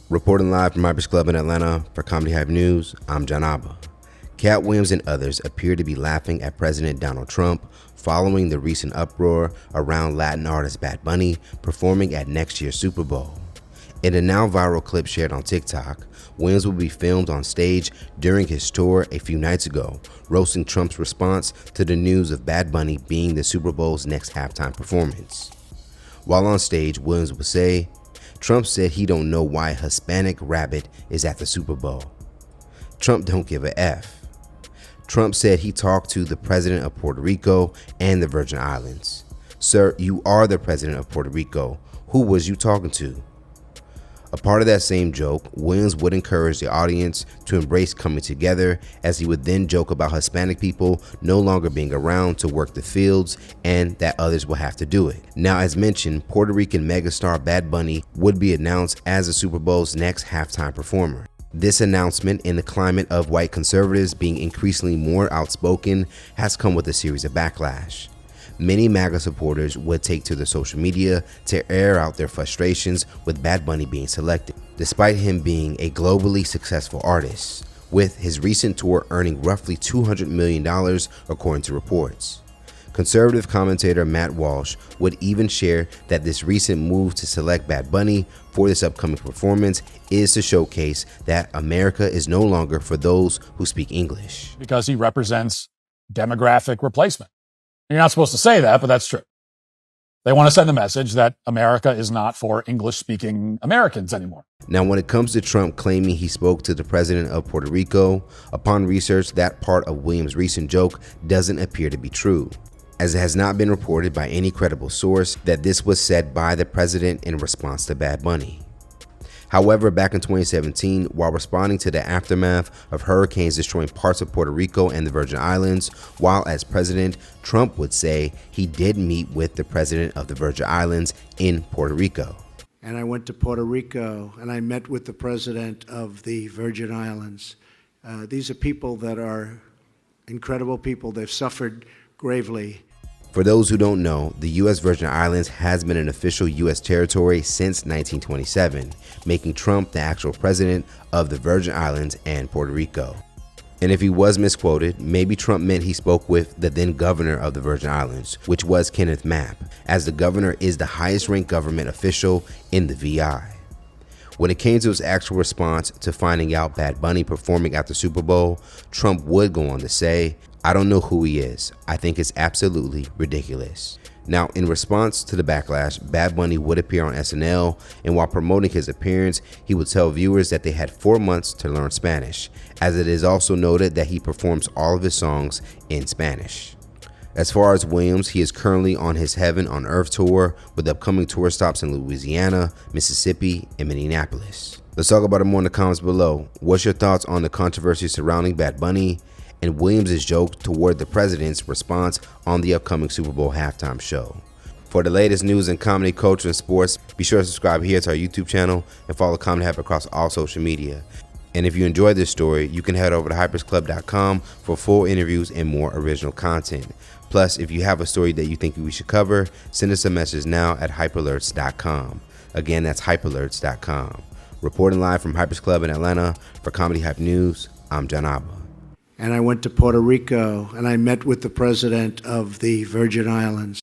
Reporting live from Hypers Club in Atlanta for Comedy Hype News, I'm John Abba. Katt Williams and others appear to be laughing at President Donald Trump following the recent uproar around Latin artist Bad Bunny performing at next year's Super Bowl. In a now viral clip shared on TikTok, Williams will be filmed on stage during his tour a few nights ago, roasting Trump's response to the news of Bad Bunny being the Super Bowl's next halftime performance. While on stage, Williams would say, "Trump said he don't know why Hispanic rabbit is at the Super Bowl. Trump don't give a F. Trump said he talked to the president of Puerto Rico and the Virgin Islands. Sir, you are the president of Puerto Rico. Who was you talking to?" A part of that same joke, Williams would encourage the audience to embrace coming together, as he would then joke about Hispanic people no longer being around to work the fields and that others will have to do it. Now, as mentioned, Puerto Rican megastar Bad Bunny would be announced as the Super Bowl's next halftime performer. This announcement, in the climate of white conservatives being increasingly more outspoken, has come with a series of backlash. Many MAGA supporters would take to their social media to air out their frustrations with Bad Bunny being selected, despite him being a globally successful artist, with his recent tour earning roughly $200 million according to reports. Conservative commentator Matt Walsh would even share that this recent move to select Bad Bunny for this upcoming performance is to showcase that America is no longer for those who speak English. Because he represents demographic replacement. You're not supposed to say that, but that's true. They want to send the message that America is not for English-speaking Americans anymore. Now, when it comes to Trump claiming he spoke to the president of Puerto Rico, upon research, that part of Williams' recent joke doesn't appear to be true, as it has not been reported by any credible source that this was said by the president in response to Bad Bunny. However, back in 2017, while responding to the aftermath of hurricanes destroying parts of Puerto Rico and the Virgin Islands, while as president, Trump would say he did meet with the president of the Virgin Islands in Puerto Rico. And I went to Puerto Rico and I met with the president of the Virgin Islands. These are people that are incredible people. They've suffered gravely. For those who don't know, the U.S. Virgin Islands has been an official U.S. territory since 1927, making Trump the actual president of the Virgin Islands and Puerto Rico. And if he was misquoted, maybe Trump meant he spoke with the then governor of the Virgin Islands, which was Kenneth Mapp, as the governor is the highest ranked government official in the VI. When it came to his actual response to finding out Bad Bunny performing at the Super Bowl, Trump would go on to say, "I don't know who he is. I think it's absolutely ridiculous." Now, in response to the backlash, Bad Bunny would appear on SNL, and while promoting his appearance, he would tell viewers that they had 4 months to learn Spanish, as it is also noted that he performs all of his songs in Spanish. As far as Williams, he is currently on his Heaven on Earth tour with upcoming tour stops in Louisiana, Mississippi, and Minneapolis. Let's talk about it more in the comments below. What's your thoughts on the controversy surrounding Bad Bunny and Williams' joke toward the president's response on the upcoming Super Bowl halftime show? For the latest news in comedy, culture, and sports, be sure to subscribe here to our YouTube channel and follow Comedy Hype across all social media. And if you enjoyed this story, you can head over to hypersclub.com for full interviews and more original content. Plus, if you have a story that you think we should cover, send us a message now at hyperalerts.com. Again, that's hyperalerts.com. Reporting live from Hypers Club in Atlanta for Comedy Hype News, I'm John Abba. And I went to Puerto Rico and I met with the president of the Virgin Islands.